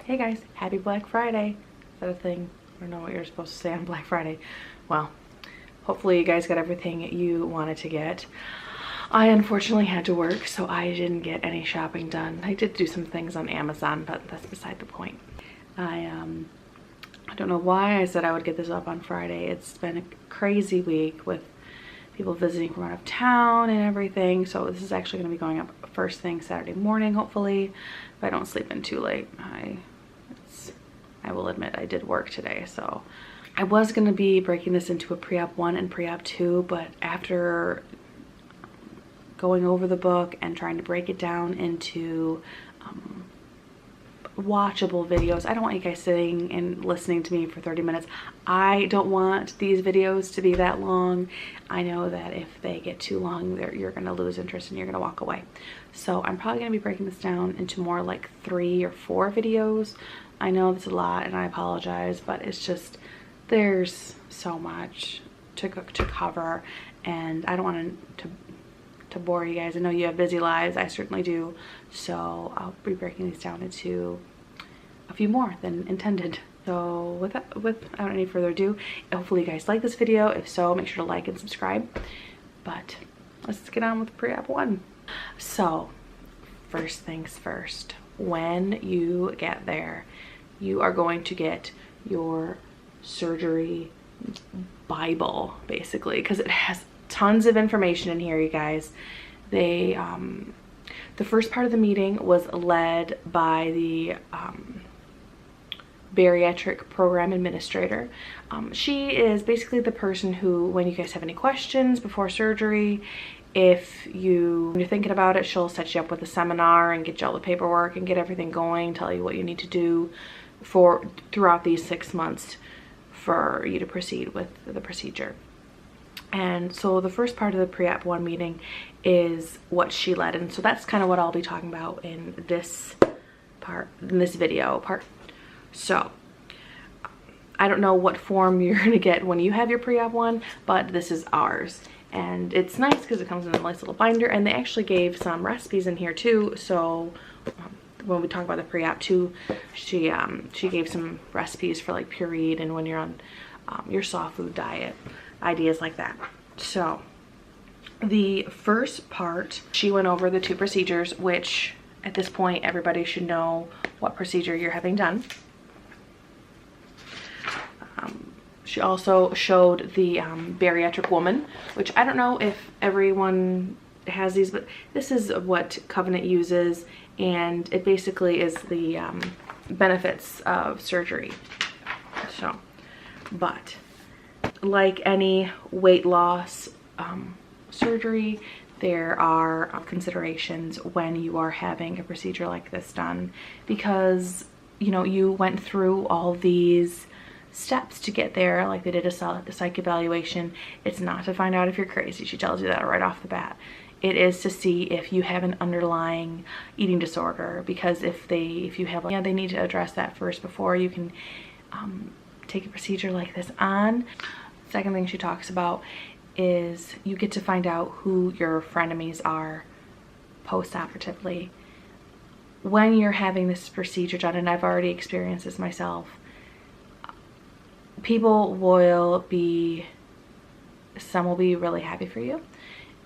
Hey guys, happy Black Friday. Is that a thing? I don't know what you're supposed to say on Black Friday. Well, hopefully you guys got everything you wanted to get. I unfortunately had to work, so I didn't get any shopping done. I did do some things on Amazon, but that's beside the point. I don't know why I said I would get this up on Friday. It's been a crazy week with people visiting from out of town and everything, so this is actually going to be going up first thing Saturday morning, hopefully, if I don't sleep in too late. I will admit I did work today, so I was going to be breaking this into a Preop 1 and Preop 2, but after going over the book and trying to break it down into watchable videos, I don't want you guys sitting and listening to me for 30 minutes. I don't want these videos to be that long. I know that if they get too long, you're going to lose interest and you're going to walk away. So I'm probably going to be breaking this down into more like 3 or 4 videos. I know it's a lot and I apologize, but it's just, there's so much to cover, and I don't want to bore you guys. I know you have busy lives, I certainly do, so I'll be breaking these down into a few more than intended. So without any further ado, hopefully you guys like this video. If so, make sure to like and subscribe. But let's get on with Preop 1. So first things first, when you get there, you are going to get your surgery Bible, basically, because it has tons of information in here, you guys. The first part of the meeting was led by the bariatric program administrator. She is basically the person who, when you guys have any questions before surgery, if you're thinking about it, she'll set you up with a seminar and get you all the paperwork and get everything going, tell you what you need to do throughout these 6 months for you to proceed with the procedure. And so the first part of the Preop 1 meeting is what she led, and so that's kind of what I'll be talking about in this video. So I don't know what form you're gonna get when you have your Preop 1, but this is ours, and it's nice because it comes in a nice little binder, and they actually gave some recipes in here too. So when we talk about the Preop 2, she gave some recipes for like pureed and when you're on your soft food diet, ideas like that. So the first part, she went over the 2 procedures, which at this point everybody should know what procedure you're having done. She also showed the bariatric woman, which I don't know if everyone has these, but this is what Covenant uses, and it basically is the benefits of surgery. So, but like any weight loss surgery, there are considerations when you are having a procedure like this done, because you know you went through all these steps to get there. Like they did a psych evaluation. It's not to find out if you're crazy. She tells you that right off the bat. It is to see if you have an underlying eating disorder, because if you have, yeah, they need to address that first before you can take a procedure like this on. Second thing she talks about is you get to find out who your frenemies are post-operatively. When you're having this procedure done, and I've already experienced this myself, people will be, some will be really happy for you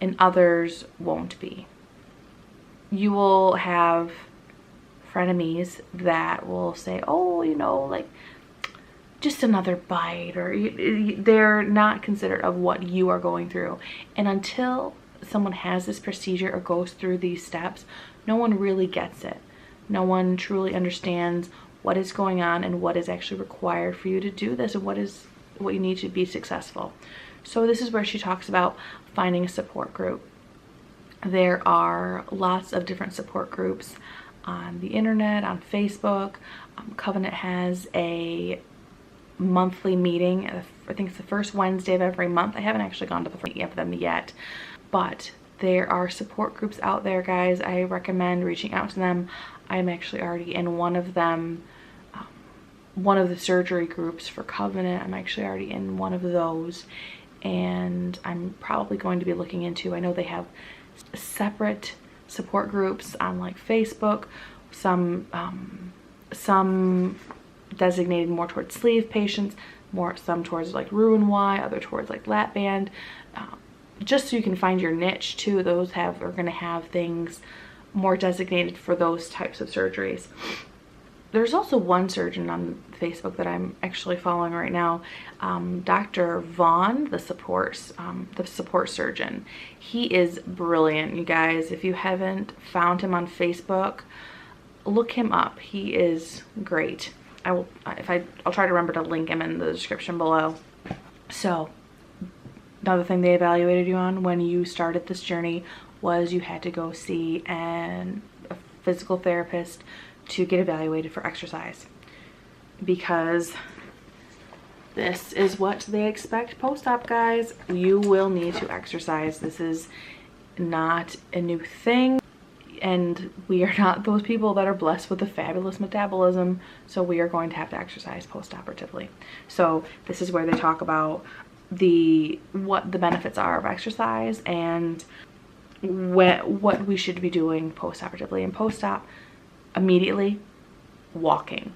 and others won't be. You will have frenemies that will say, oh, you know, like just another bite, or they're not considerate of what you are going through. And until someone has this procedure or goes through these steps, no one really gets it. No one truly understands what is going on and what is actually required for you to do this, and what you need to be successful. So this is where she talks about finding a support group. There are lots of different support groups on the internet, on Facebook. Covenant has a monthly meeting. I think it's the first Wednesday of every month. I haven't actually gone to the meeting of them yet, but there are support groups out there, guys. I recommend reaching out to them. I'm actually already in one of them, one of the surgery groups for Covenant. I'm actually already in one of those, and I'm probably going to be looking into, I know they have separate support groups on like Facebook, some some designated more towards sleeve patients, some towards like Roux-en-Y, other towards like lap band, just so you can find your niche too. Those are going to have things more designated for those types of surgeries. There's also one surgeon on Facebook that I'm actually following right now, Dr. Vuong, the support surgeon. He is brilliant, you guys. If you haven't found him on Facebook, look him up. He is great. I'll try to remember to link him in the description below. So another thing they evaluated you on when you started this journey was you had to go see a physical therapist to get evaluated for exercise, because this is what they expect post-op, guys. You will need to exercise. This is not a new thing, and we are not those people that are blessed with a fabulous metabolism, so we are going to have to exercise post-operatively. So this is where they talk about what the benefits are of exercise and what we should be doing post-operatively. And post-op, immediately walking.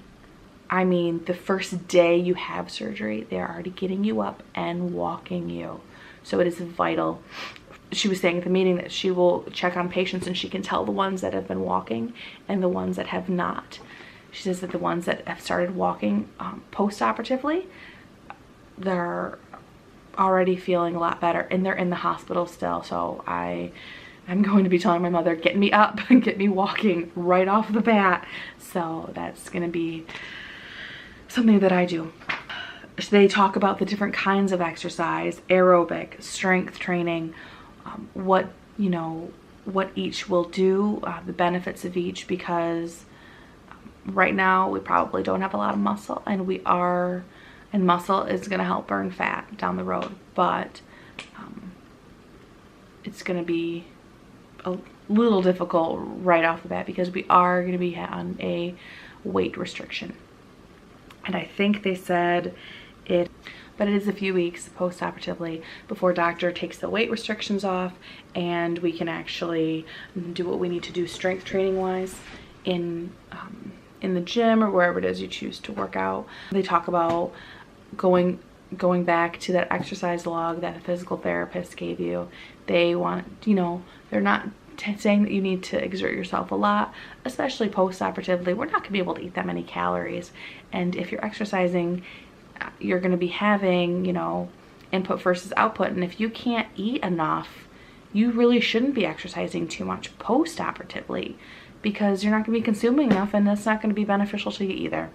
I mean, the first day you have surgery, they're already getting you up and walking you. So it is vital. She was saying at the meeting that she will check on patients and she can tell the ones that have been walking and the ones that have not. She says that the ones that have started walking post-operatively, they're already feeling a lot better, and they're in the hospital still. So I'm going to be telling my mother, get me up and get me walking right off the bat. So that's going to be something that I do. They talk about the different kinds of exercise, aerobic, strength training, what each will do, the benefits of each, because right now we probably don't have a lot of muscle, and muscle is going to help burn fat down the road, but it's going to be a little difficult right off the bat because we are going to be on a weight restriction. And I think they said but it is a few weeks post-operatively before doctor takes the weight restrictions off, and we can actually do what we need to do strength training wise in the gym or wherever it is you choose to work out. They talk about going back to that exercise log that the physical therapist gave you. They want, they're not saying that you need to exert yourself a lot, especially post-operatively. We're not going to be able to eat that many calories, and if you're exercising, you're going to be having, input versus output, and if you can't eat enough, you really shouldn't be exercising too much post-operatively, because you're not going to be consuming enough, and that's not going to be beneficial to you either.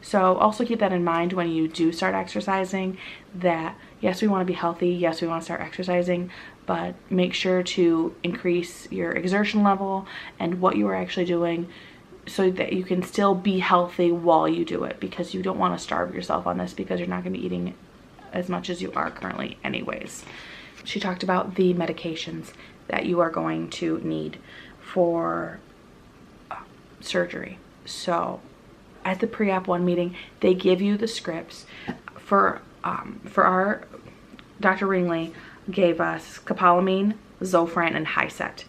So also keep that in mind when you do start exercising, that yes, we want to be healthy, yes, we want to start exercising, but make sure to increase your exertion level and what you are actually doing so that you can still be healthy while you do it, because you don't want to starve yourself on this, because you're not going to be eating as much as you are currently anyways. She talked about the medications that you are going to need for surgery. So at the Preop 1 meeting, they give you the scripts for our Dr. Ringley gave us scopolamine, Zofran, and Hyset.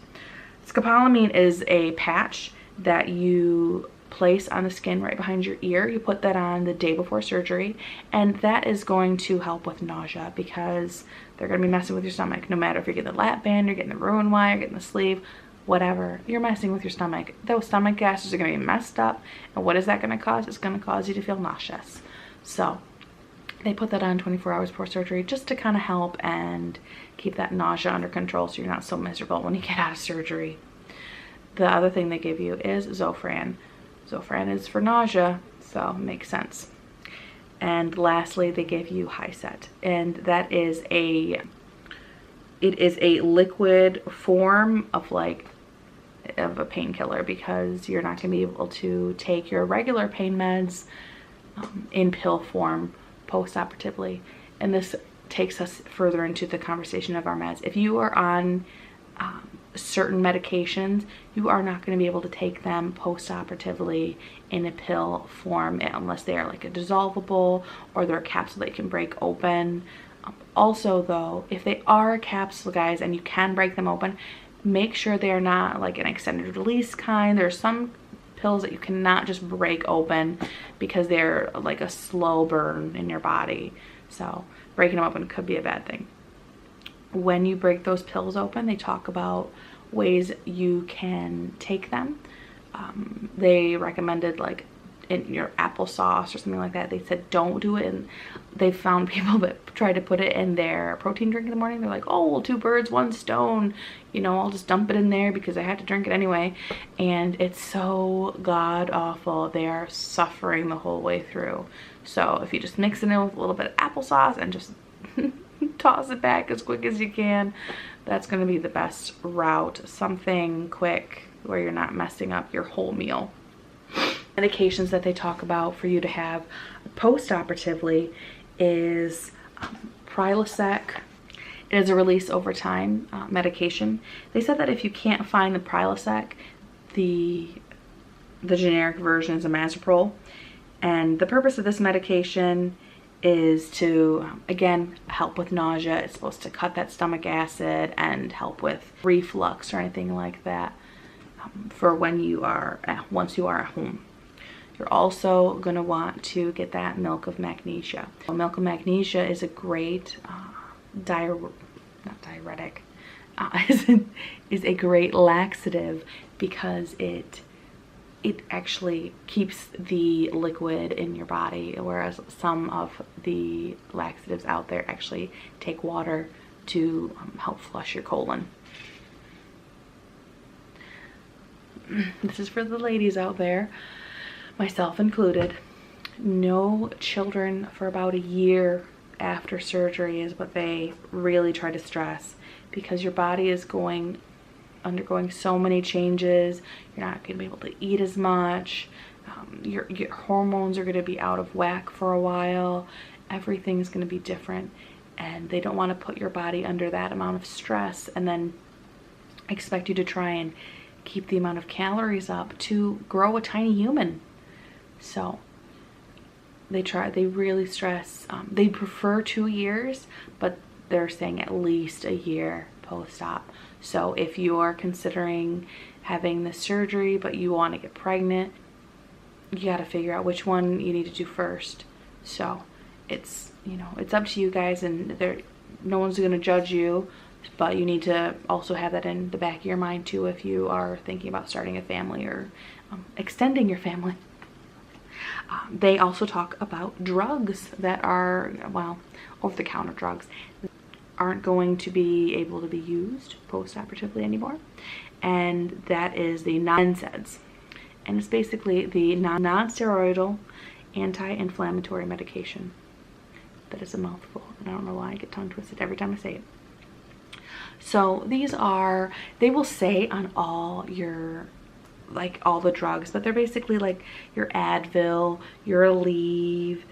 Scopolamine is a patch that you place on the skin right behind your ear. You put that on the day before surgery, and that is going to help with nausea, because they're going to be messing with your stomach. No matter if you're getting the lap band, you're getting the Roux-en-Y, you're getting the sleeve, whatever, you're messing with your stomach. Those stomach gases are going to be messed up, and what is that going to cause? It's going to cause you to feel nauseous. So they put that on 24 hours before surgery just to kind of help and keep that nausea under control, so you're not so miserable when you get out of surgery. The other thing they give you is Zofran. Zofran is for nausea, so makes sense. And lastly, they give you Hyset, and that is it is a liquid form of a painkiller, because you're not going to be able to take your regular pain meds in pill form post-operatively. And this takes us further into the conversation of our meds. If you are on certain medications, you are not going to be able to take them post-operatively in a pill form unless they are like a dissolvable or they're a capsule that you can break open. Also though, if they are a capsule, guys, and you can break them open, make sure they are not like an extended release kind. There's some pills that you cannot just break open because they're like a slow burn in your body. So breaking them open could be a bad thing. When you break those pills open, they talk about ways you can take them. They recommended like in your applesauce or something like that. They said don't do it, and they found people that tried to put it in their protein drink in the morning. They're like, oh well, 2 birds 1 stone, you know, I'll just dump it in there because I had to drink it anyway. And it's so god awful. They are suffering the whole way through. So if you just mix it in with a little bit of applesauce and just toss it back as quick as you can, that's going to be the best route. Something quick where you're not messing up your whole meal. Medications that they talk about for you to have post-operatively is Prilosec. It is a release over time medication. They said that if you can't find the Prilosec, the generic version is Amazaprol. And the purpose of this medication is to, again, help with nausea. It's supposed to cut that stomach acid and help with reflux or anything like that for when you are, once you are at home. You're also going to want to get that milk of magnesia. Milk of magnesia is a great is a great laxative because it actually keeps the liquid in your body, whereas some of the laxatives out there actually take water to help flush your colon. This is for the ladies out there, myself included. No children for about a year after surgery is what they really try to stress, because your body is undergoing so many changes. You're not going to be able to eat as much. Your hormones are going to be out of whack for a while. Everything's going to be different, and they don't want to put your body under that amount of stress and then expect you to try and keep the amount of calories up to grow a tiny human. So they really stress, they prefer 2 years, but they're saying at least a year post-op. So if you are considering having the surgery but you want to get pregnant, you got to figure out which one you need to do first. So it's, you know, it's up to you guys, and no one's going to judge you, but you need to also have that in the back of your mind too if you are thinking about starting a family or extending your family. They also talk about drugs that are, well, over-the-counter drugs aren't going to be able to be used post-operatively anymore, and that is the NSAIDs. And it's basically the non-steroidal anti-inflammatory medication. That is a mouthful, and I don't know why I get tongue twisted every time I say it. So these are, they will say on all your, like all the drugs, but they're basically like your Advil, your Aleve,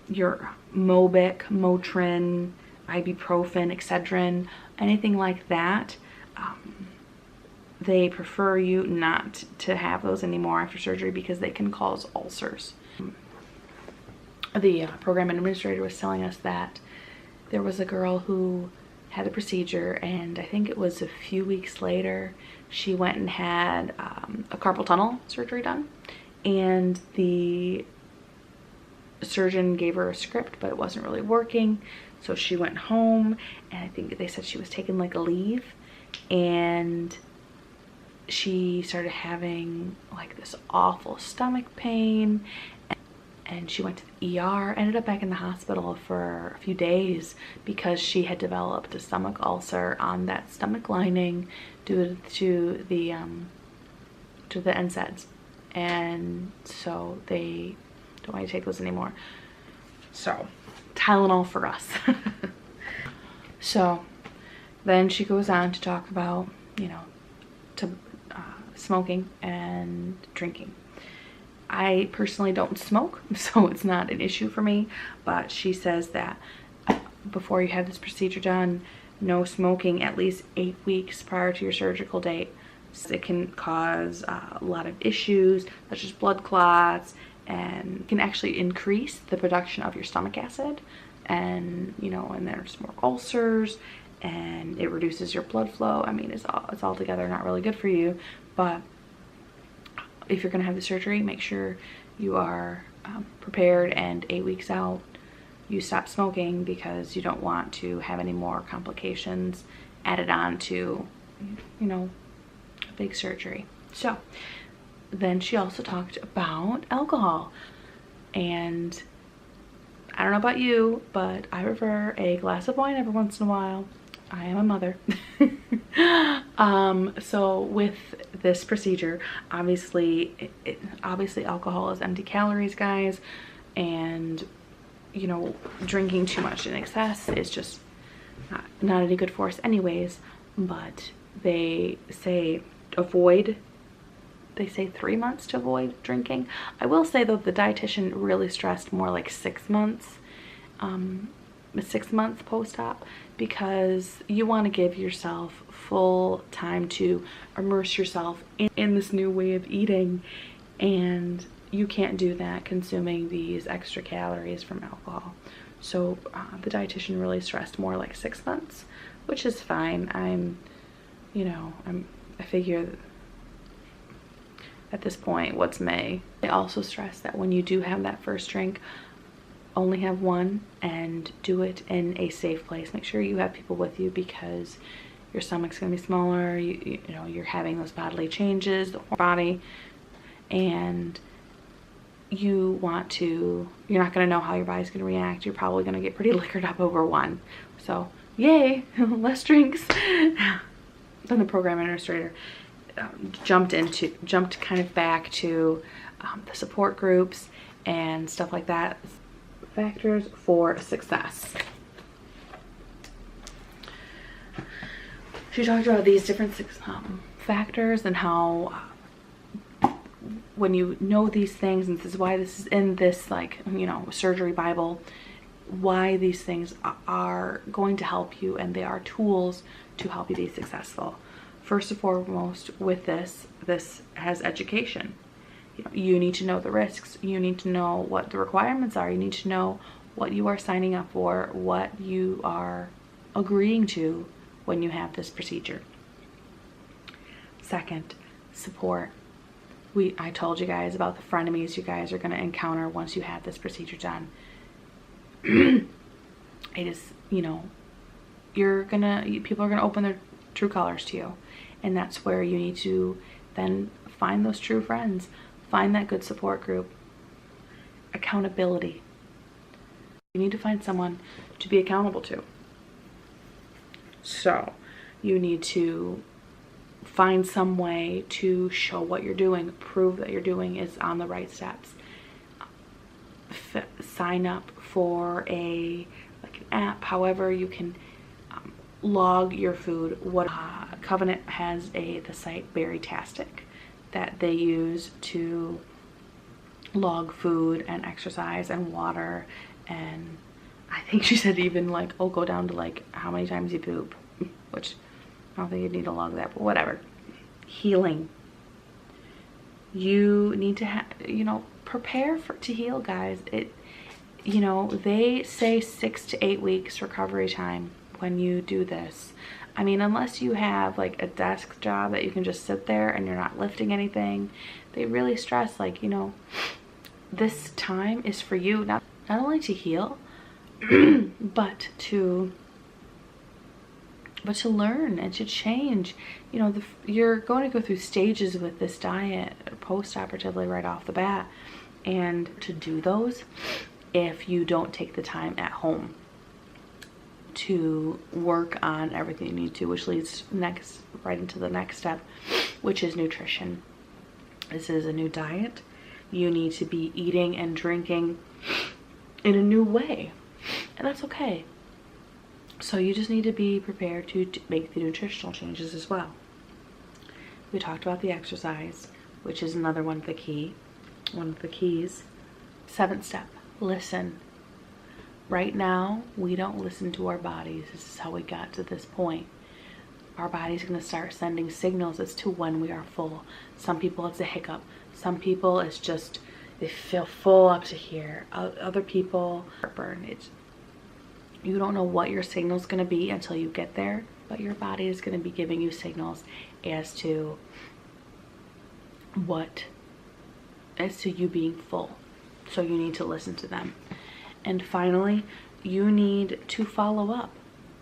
your Mobic, Motrin, ibuprofen, Excedrin, anything like that. They prefer you not to have those anymore after surgery because they can cause ulcers. The program administrator was telling us that there was a girl who had the procedure, and I think it was a few weeks later she went and had a carpal tunnel surgery done, and the surgeon gave her a script but it wasn't really working, so she went home, and I think they said she was taking like a leave, and she started having like this awful stomach pain, and she went to the ER, ended up back in the hospital for a few days because she had developed a stomach ulcer on that stomach lining due to the NSAIDs, and so they don't want to take those anymore. So Tylenol for us. So then she goes on to talk about, you know, smoking and drinking. I personally don't smoke, so it's not an issue for me, but she says that before you have this procedure done, no smoking at least 8 weeks prior to your surgical date. It can cause a lot of issues such as blood clots, and can actually increase the production of your stomach acid, and you know, and there's more ulcers, and it reduces your blood flow. I mean, it's altogether not really good for you, but if you're gonna have the surgery, make sure you are prepared, and 8 weeks out you stop smoking, because you don't want to have any more complications added on to, you know, a big surgery. So then she also talked about alcohol, and I don't know about you, but I prefer a glass of wine every once in a while. I am a mother. So with this procedure, obviously alcohol is empty calories, guys, and you know, drinking too much in excess is just not any good for us anyways. But they say 3 months to avoid drinking. I will say though, the dietitian really stressed more like 6 months, 6 months post-op, because you want to give yourself full time to immerse yourself in this new way of eating, and you can't do that consuming these extra calories from alcohol. So the dietitian really stressed more like 6 months, which is fine. I figure at this point, what's May? They also stress that when you do have that first drink, only have one, and do it in a safe place. Make sure you have people with you, because your stomach's gonna be smaller, you know, you're having those bodily changes, the body, and you're not gonna know how your body's gonna react. You're probably gonna get pretty liquored up over one. So yay, less drinks. Then the program administrator jumped kind of back to the support groups and stuff like that. Factors for success. She talked about these different factors, and how when you know these things, and this is why this is in this, like, you know, surgery Bible, why these things are going to help you, and they are tools to help you be successful. First and foremost, with this has education. You need to know the risks. You need to know what the requirements are. You need to know what you are signing up for, what you are agreeing to when you have this procedure. Second, support. I told you guys about the frenemies you guys are going to encounter once you have this procedure done. It is, you know, people are gonna open their true colors to you, and that's where you need to then find those true friends, find that good support group. Accountability. You need to find someone to be accountable to. So you need to find some way to show what you're doing, prove that you're doing is on the right steps. Sign up for an app, however you can log your food. Covenant has the site Berrytastic that they use to log food and exercise and water, and I think she said even like, oh, go down to like how many times you poop, which I don't think you need to log that, but whatever. Healing. You need to prepare to heal, guys. They say 6 to 8 weeks recovery time when you do this. I mean, unless you have like a desk job that you can just sit there and you're not lifting anything, they really stress, like, this time is for you, not only to heal, but to learn and to change. You're going to go through stages with this diet post-operatively right off the bat, and to do those, if you don't take the time at home to work on everything you need to, which leads right into the next step, which is nutrition. This is a new diet. You need to be eating and drinking in a new way, and that's okay. So you just need to be prepared to make the nutritional changes as well. We talked about the exercise, which is another one of the keys. 7th step, listen. Right now, we don't listen to our bodies. This is how we got to this point. Our body's gonna start sending signals as to when we are full. Some people it's a hiccup. Some people it's just, they feel full up to here. Other people, heartburn. You don't know what your signal's gonna be until you get there, but your body is gonna be giving you signals as to what as to you being full. So you need to listen to them. And finally, you need to follow up.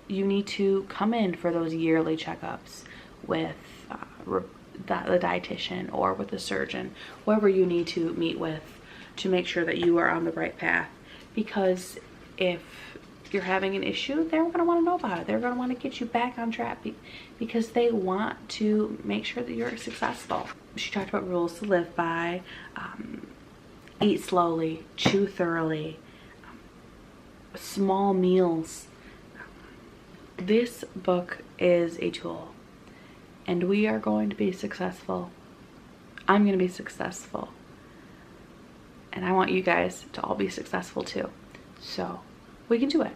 You need to come in for those yearly checkups with the dietitian or with the surgeon, whoever you need to meet with, to make sure that you are on the right path. Because if you're having an issue, they're going to want to know about it. They're going to want to get you back on track because they want to make sure that you're successful. She talked about rules to live by, eat slowly, chew thoroughly, small meals. This book is a tool, and we are going to be successful. I'm going to be successful, and I want you guys to all be successful too. So we can do it.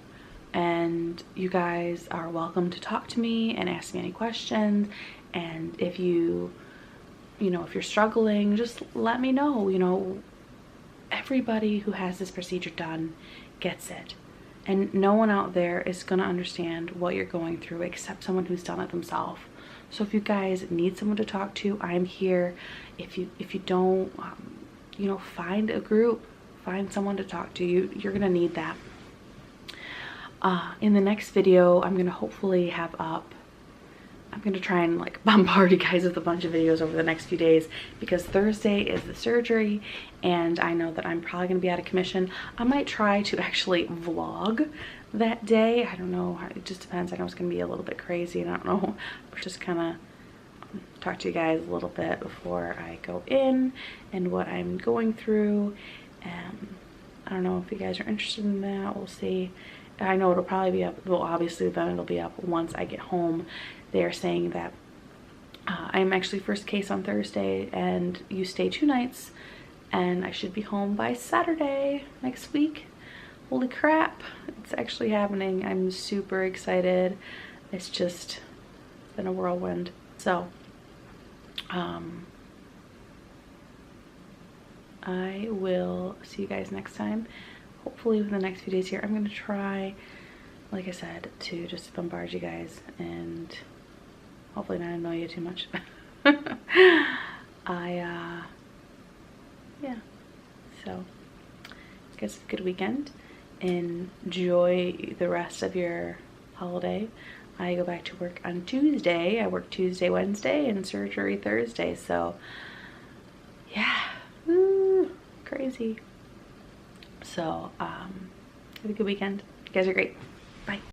And you guys are welcome to talk to me and ask me any questions. And if you know, if you're struggling, just let me know. You know, everybody who has this procedure done gets it. And no one out there is going to understand what you're going through except someone who's done it themselves. So if you guys need someone to talk to, I'm here. If you don't, you know, find a group, find someone to talk to. You're going to need that. In the next video, I'm going to hopefully have up, I'm going to try and like bombard you guys with a bunch of videos over the next few days, because Thursday is the surgery and I know that I'm probably going to be out of commission. I might try to actually vlog that day. I don't know. It just depends. I know it's going to be a little bit crazy, and I don't know. I'll just kind of talk to you guys a little bit before I go in and what I'm going through. I don't know if you guys are interested in that. We'll see. I know it'll probably be up, well, obviously then it'll be up once I get home. They're saying that I'm actually first case on Thursday and you stay 2 nights, and I should be home by Saturday next week. Holy crap, it's actually happening. I'm super excited. It's just been a whirlwind. So I will see you guys next time. Hopefully within the next few days here. I'm going to try, like I said, to just bombard you guys and hopefully not annoy you too much. Yeah. So, guys, have a good weekend. Enjoy the rest of your holiday. I go back to work on Tuesday. I work Tuesday, Wednesday, and surgery Thursday. So, yeah. Woo, crazy. So, have a good weekend. You guys are great. Bye.